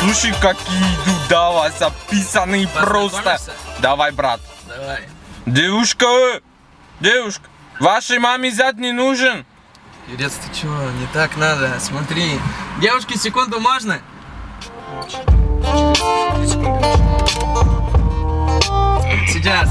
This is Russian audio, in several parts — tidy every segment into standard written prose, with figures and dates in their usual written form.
Слушай, какие идут, давай, записанные просто. Давай, брат. Давай. Девушка, вашей маме зять не нужен? Юрец, ты чего? Не так надо. Смотри. Девушки, секунду можно? Сейчас.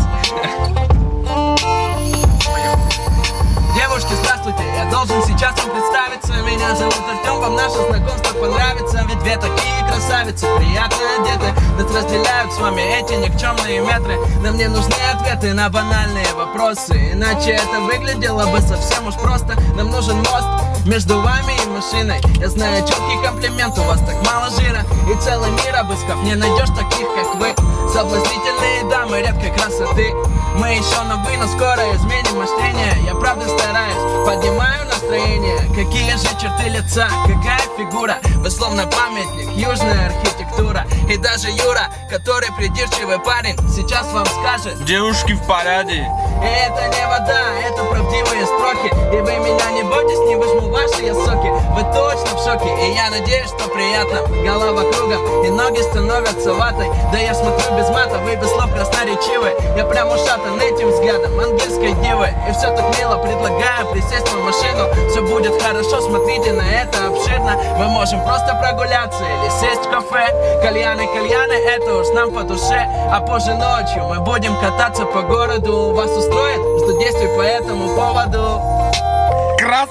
Девушки, здравствуйте, я должен сейчас вам представиться. Меня зовут Артем, вам наше знакомство понравится. Ведь две такие красавицы, приятно одеты. Нас разделяют с вами эти никчемные метры. Нам не нужны ответы на банальные вопросы, иначе это выглядело бы совсем уж просто. Нам нужен мост между вами и машиной. Я знаю четкий комплимент, у вас так мало жира. И целый мир обыскав, не найдешь таких, как вы. Соблазнительные дамы редкой красоты. Мы еще новы, но скоро изменим мышление. Я правда стараюсь, поднимаю настроение. Какие же черты лица, какая фигура. Вы словно памятник, южная архитектура. И даже Юра, который придирчивый парень, сейчас вам скажет: девушки в порядке. И это не вода, это правдивые строки. И вы меня не бойтесь, не выжму ваши я соки. Вы точно в шоке, и я надеюсь, что приятно. Голова кругом, и ноги становятся ватой. Да я смотрю без мата, вы без слов красноречивы. Я прям ушатан этим взглядом английской дивы. И все так мило, предлагаю присесть в машину. Все будет хорошо, смотрите на это обширно. Мы можем просто прогуляться или сесть в кафе. Кальяны, это уж нам по душе. А позже ночью мы будем кататься по городу. Вас устроит? Жду действий по этому поводу. Красава!